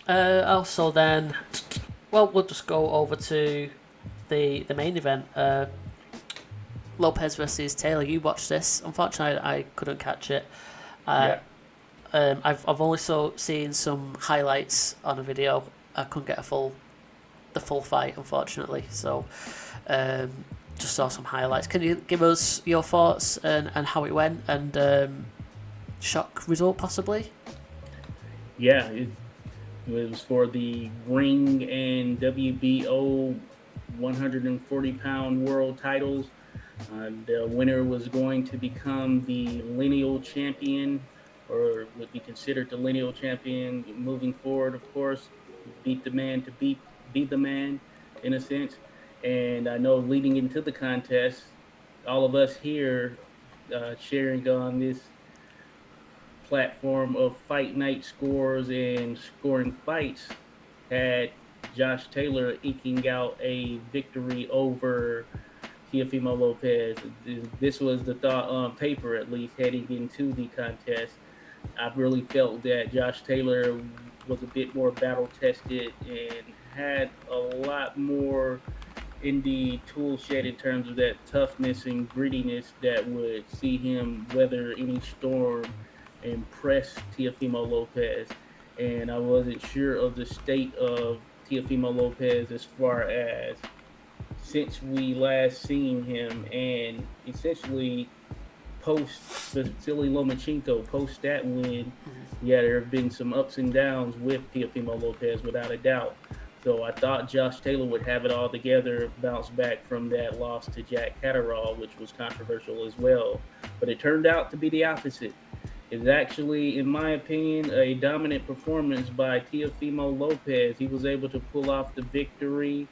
Also, then, well, we'll just go over to the main event. Lopez versus Taylor. You watched this. Unfortunately, I couldn't catch it. Uh, Yeah. I've only seen some highlights on a video. I couldn't get the full fight, unfortunately. So, um, just saw some highlights. Can you give us your thoughts and how it went and shock result possibly? Yeah, it was for the ring and WBO 140-pound world titles. The winner was going to become the lineal champion, or would be considered the lineal champion moving forward. Of course, beat the man to be the man, in a sense. And I know leading into the contest, all of us here sharing on this platform of fight night scores and scoring fights had Josh Taylor eking out a victory over Teofimo Lopez. This was the thought on paper, at least, heading into the contest. I really felt that Josh Taylor was a bit more battle tested and had a lot more in the tool shed in terms of that toughness and grittiness that would see him weather any storm and press Teofimo Lopez. And I wasn't sure of the state of Teofimo Lopez as far as since we last seen him, and essentially post Vasily Lomachenko, post that win, yeah, there have been some ups and downs with Teofimo Lopez without a doubt. So I thought Josh Taylor would have it all together, bounce back from that loss to Jack Catterall, which was controversial as well. But it turned out to be the opposite. It's actually, in my opinion, a dominant performance by Teofimo Lopez. He was able to pull off the victory,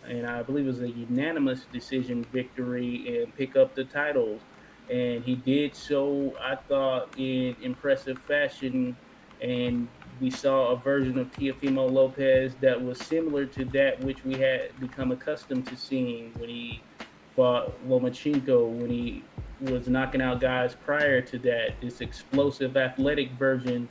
and I believe it was a unanimous decision victory, and pick up the titles. And he did so, I thought, in impressive fashion. And we saw a version of Teofimo Lopez that was similar to that which we had become accustomed to seeing when he fought Lomachenko, when he was knocking out guys prior to that. This explosive, athletic version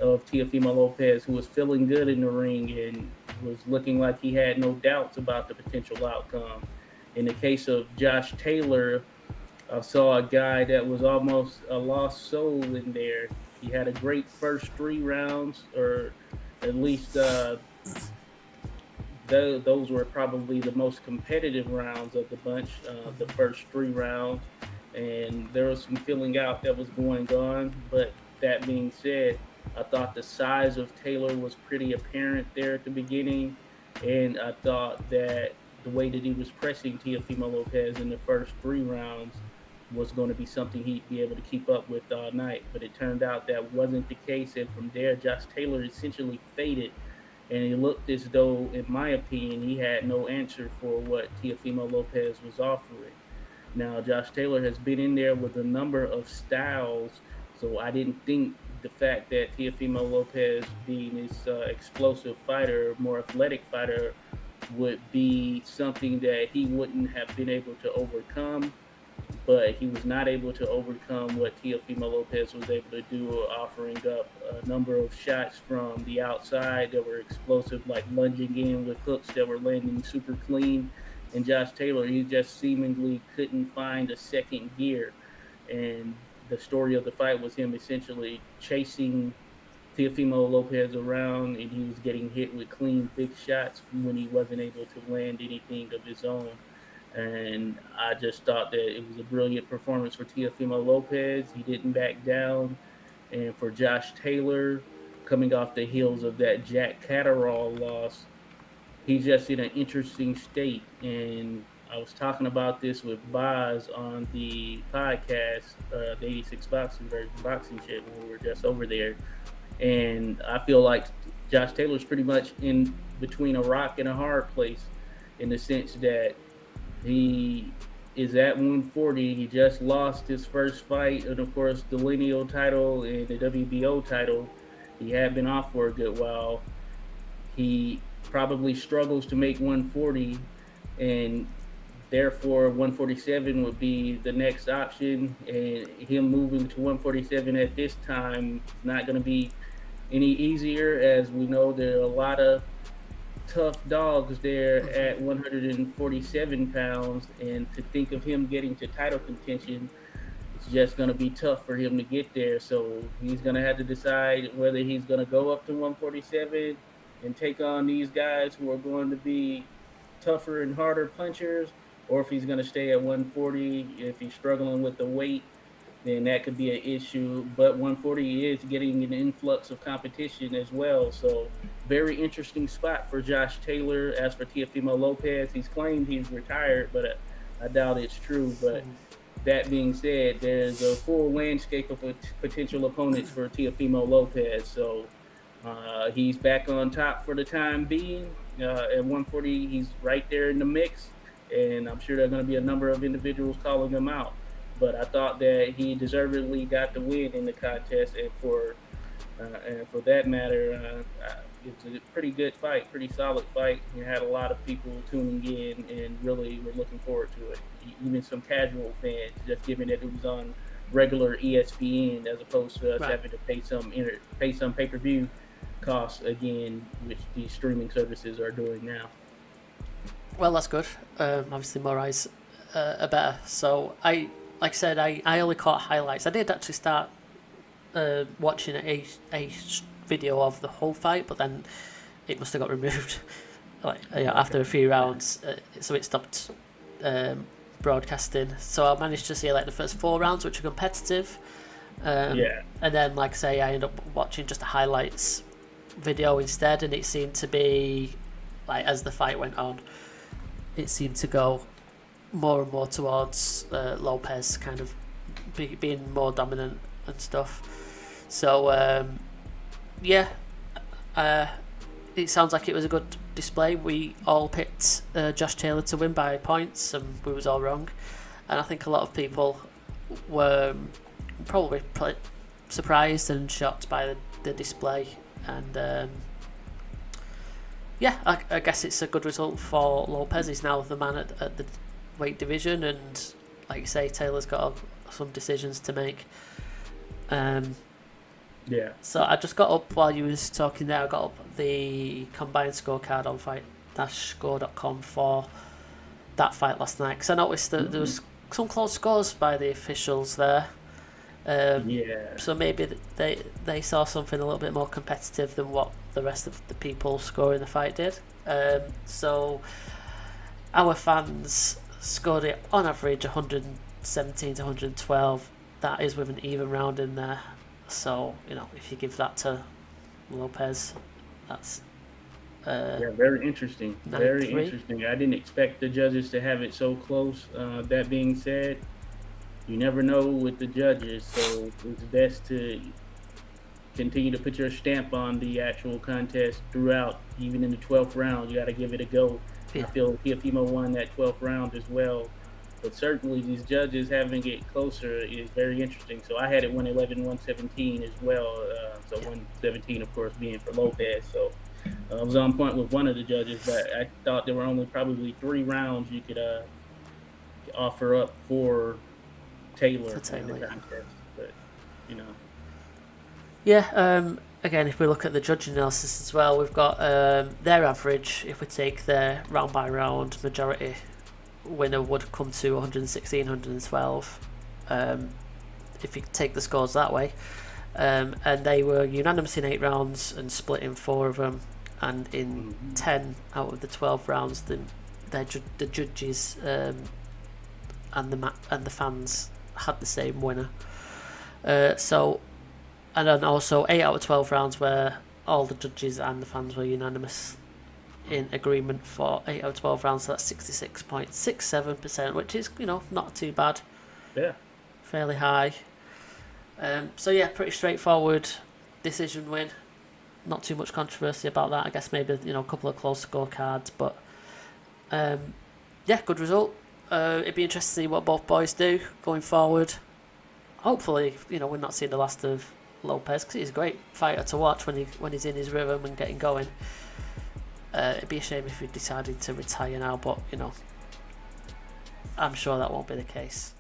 of Teofimo Lopez, who was feeling good in the ring and was looking like he had no doubts about the potential outcome. In the case of Josh Taylor, I saw a guy that was almost a lost soul in there. He had a great first 3 rounds, or at least those were probably the most competitive rounds of the bunch, the first 3 rounds. And there was some filling out that was going on. But that being said, I thought the size of Taylor was pretty apparent there at the beginning. And I thought that the way that he was pressing Teofimo Lopez in the first 3 rounds was going to be something he'd be able to keep up with all night. But it turned out that wasn't the case. And from there, Josh Taylor essentially faded, and it looked as though, in my opinion, he had no answer for what Teofimo Lopez was offering. Now, Josh Taylor has been in there with a number of styles, so I didn't think the fact that Teofimo Lopez, being this explosive fighter, more athletic fighter, would be something that he wouldn't have been able to overcome. But he was not able to overcome what Teofimo Lopez was able to do, offering up a number of shots from the outside that were explosive, like lunging in with hooks that were landing super clean. And Josh Taylor, he just seemingly couldn't find a second gear. And the story of the fight was him essentially chasing Teofimo Lopez around, and he was getting hit with clean big shots when he wasn't able to land anything of his own. And I just thought that it was a brilliant performance for Teofimo Lopez. He didn't back down. And for Josh Taylor, coming off the heels of that Jack Catterall loss, he's just in an interesting state. And I was talking about this with Boz on the podcast, the 86 Boxing version, Boxing Shit, when we were just over there. And I feel like Josh Taylor's pretty much in between a rock and a hard place, in the sense that he is at 140. He just lost his first fight, and of course, the lineal title and the WBO title. He had been off for a good while. He probably struggles to make 140, and therefore 147 would be the next option. And him moving to 147 at this time is not going to be any easier, as we know there are a lot of tough dogs there at 147 pounds, and to think of him getting to title contention, it's just going to be tough for him to get there. So he's going to have to decide whether he's going to go up to 147 and take on these guys who are going to be tougher and harder punchers, or if he's going to stay at 140. If he's struggling with the weight, then that could be an issue. But 140 is getting an influx of competition as well. So very interesting spot for Josh Taylor. As for Teofimo Lopez, he's claimed he's retired, but I doubt it's true. But that being said, there's a full landscape of potential opponents for Teofimo Lopez. So he's back on top for the time being. At 140, he's right there in the mix. And I'm sure there are going to be a number of individuals calling him out. But I thought that he deservedly got the win in the contest. And for that matter, it's a pretty good fight, pretty solid fight. You had a lot of people tuning in and really were looking forward to it. Even some casual fans, just given that it was on regular ESPN as opposed to us having to pay some pay-per-view costs again, which these streaming services are doing now. Well, that's good. Obviously, more eyes are better. So like I said, I only caught highlights. I did actually start watching a video of the whole fight, but then it must have got removed after a few rounds, so it stopped broadcasting. So I managed to see like the first 4 rounds, which are competitive, and then like I say, I ended up watching just a highlights video instead, and it seemed to be like, as the fight went on, it seemed to go more and more towards Lopez kind of being more dominant and stuff. So it sounds like it was a good display. We all picked Josh Taylor to win by points, and we was all wrong. And I think a lot of people were probably surprised and shocked by the display. And I guess it's a good result for Lopez. He's now the man at the weight division, and like you say, Taylor's got some decisions to make. So I just got up while you was talking there. I got up the combined scorecard on fight-score.com for that fight last night, because I noticed that there was some close scores by the officials there. So maybe they saw something a little bit more competitive than what the rest of the people scoring the fight did. So our fans scored it on average 117 to 112. That is with an even round in there. So, if you give that to Lopez, that's very interesting. 9-3. Very interesting. I didn't expect the judges to have it so close. That being said, you never know with the judges, so it's best to continue to put your stamp on the actual contest throughout. Even in the 12th round, you got to give it a go. I feel Teofimo won that 12th round as well. But certainly these judges having it closer is very interesting. So I had it 111-117 as well. 117, of course, being for Lopez. So I was on point with one of the judges, but I thought there were only probably 3 rounds you could offer up for Taylor in the contest. But, again, if we look at the judge analysis as well, we've got their average. If we take their round by round majority, winner would come to 116, 112 if you take the scores that way, and they were unanimous in 8 rounds and split in 4 of them, and in 10 out of the 12 rounds the judges and the fans had the same winner. And then also 8 out of 12 rounds where all the judges and the fans were unanimous in agreement for 8 out of 12 rounds. So that's 66.67%, which is, not too bad. Yeah. Fairly high. Pretty straightforward decision win. Not too much controversy about that. I guess maybe, a couple of close scorecards, but good result. It'd be interesting to see what both boys do going forward. Hopefully, we're not seeing the last of Lopez, because he's a great fighter to watch when he's in his rhythm and getting going. It'd be a shame if he decided to retire now, but I'm sure that won't be the case.